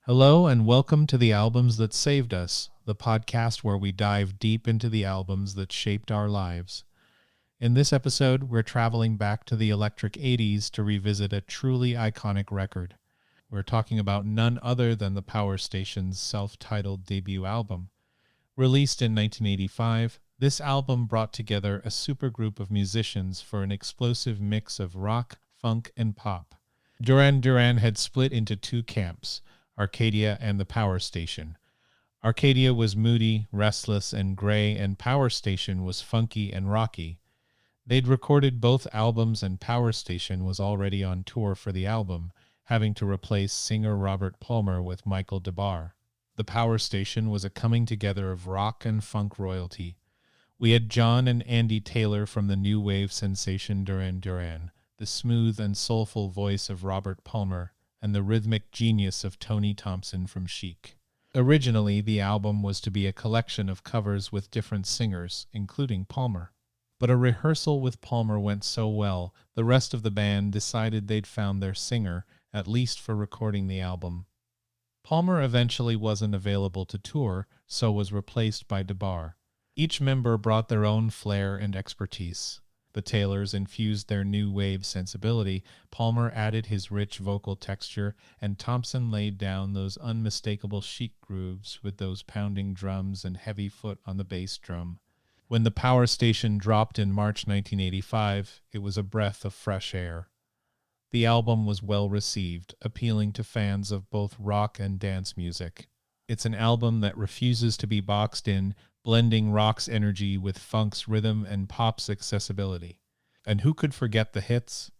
Hello and welcome to the Albums That Saved Us, the podcast where we dive deep into the albums that shaped our lives. In this episode, we're traveling back to the electric 80s to revisit a truly iconic record. We're talking about none other than the Power Station's self-titled debut album. Released in 1985, this album brought together a supergroup of musicians for an explosive mix of rock, funk, and pop. Duran Duran had split into two camps, Arcadia and the Power Station. Arcadia was moody, restless, and gray, and Power Station was funky and rocky. They'd recorded both albums, and Power Station was already on tour for the album, having to replace singer Robert Palmer with Michael DeBar. The Power Station was a coming together of rock and funk royalty. We had John and Andy Taylor from the new wave sensation Duran Duran, the smooth and soulful voice of Robert Palmer, and the rhythmic genius of Tony Thompson from Chic. Originally, the album was to be a collection of covers with different singers, including Palmer. But a rehearsal with Palmer went so well, the rest of the band decided they'd found their singer, at least for recording the album. Palmer eventually wasn't available to tour, so was replaced by DeBar. Each member brought their own flair and expertise. The Taylors infused their new wave sensibility, Palmer added his rich vocal texture, and Thompson laid down those unmistakable Chic grooves with those pounding drums and heavy foot on the bass drum. When the Power Station dropped in March 1985, it was a breath of fresh air. The album was well received, appealing to fans of both rock and dance music. It's an album that refuses to be boxed in, blending rock's energy with funk's rhythm and pop's accessibility. And who could forget the hits?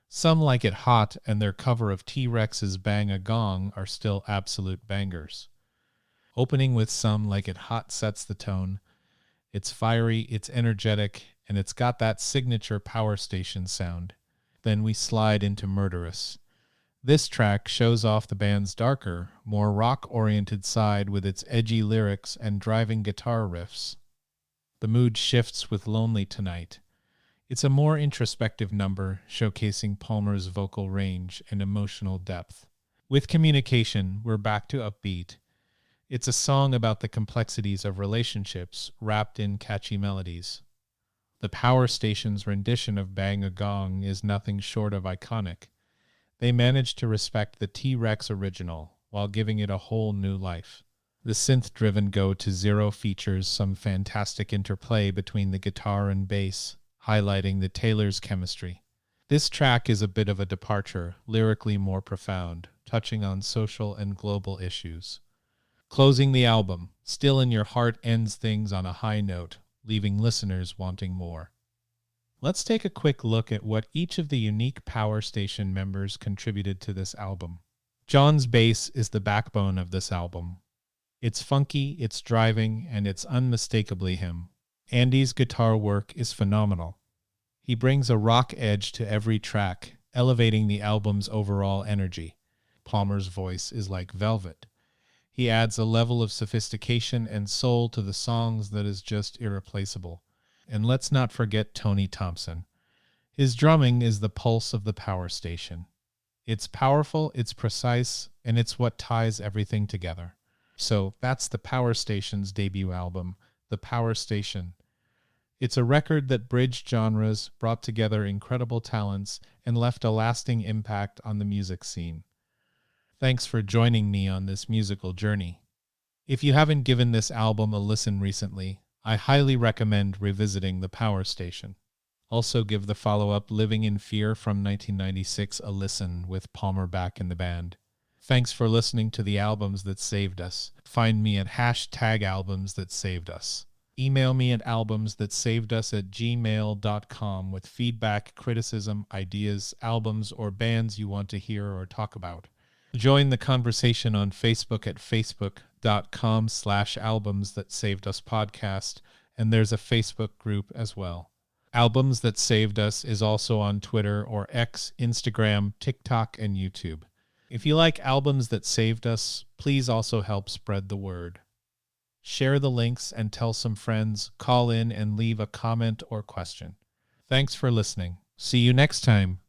Some Like It Hot and their cover of T-Rex's Bang a Gong are still absolute bangers. Opening with Some Like It Hot sets the tone. It's fiery, it's energetic, and it's got that signature Power Station sound. Then we slide into Murderous. This track shows off the band's darker, more rock-oriented side with its edgy lyrics and driving guitar riffs. The mood shifts with Lonely Tonight. It's a more introspective number, showcasing Palmer's vocal range and emotional depth. With Communication, we're back to upbeat. It's a song about the complexities of relationships, wrapped in catchy melodies. The Power Station's rendition of Bang a Gong is nothing short of iconic. They managed to respect the T-Rex original, while giving it a whole new life. The synth-driven Go to Zero features some fantastic interplay between the guitar and bass, highlighting the Taylors' chemistry. This track is a bit of a departure, lyrically more profound, touching on social and global issues. Closing the album, Still in Your Heart ends things on a high note, leaving listeners wanting more. Let's take a quick look at what each of the unique Power Station members contributed to this album. John's bass is the backbone of this album. It's funky, it's driving, and it's unmistakably him. Andy's guitar work is phenomenal. He brings a rock edge to every track, elevating the album's overall energy. Palmer's voice is like velvet. He adds a level of sophistication and soul to the songs that is just irreplaceable. And let's not forget Tony Thompson. His drumming is the pulse of the Power Station. It's powerful, it's precise, and it's what ties everything together. So that's the Power Station's debut album, The Power Station. It's a record that bridged genres, brought together incredible talents, and left a lasting impact on the music scene. Thanks for joining me on this musical journey. If you haven't given this album a listen recently, I highly recommend revisiting The Power Station. Also give the follow-up Living in Fear from 1996 a listen with Palmer back in the band. Thanks for listening to the Albums That Saved Us. Find me at #albumsthatsaved us. Email me at albumsthatsavedus@gmail.com with feedback, criticism, ideas, albums, or bands you want to hear or talk about. Join the conversation on Facebook at facebook.com/albumsthatsaveduspodcast, and there's a Facebook group as well. Albums That Saved Us is also on Twitter or X, Instagram, TikTok, and YouTube. If you like Albums That Saved Us, please also help spread the word. Share the links and tell some friends, call in and leave a comment or question. Thanks for listening. See you next time.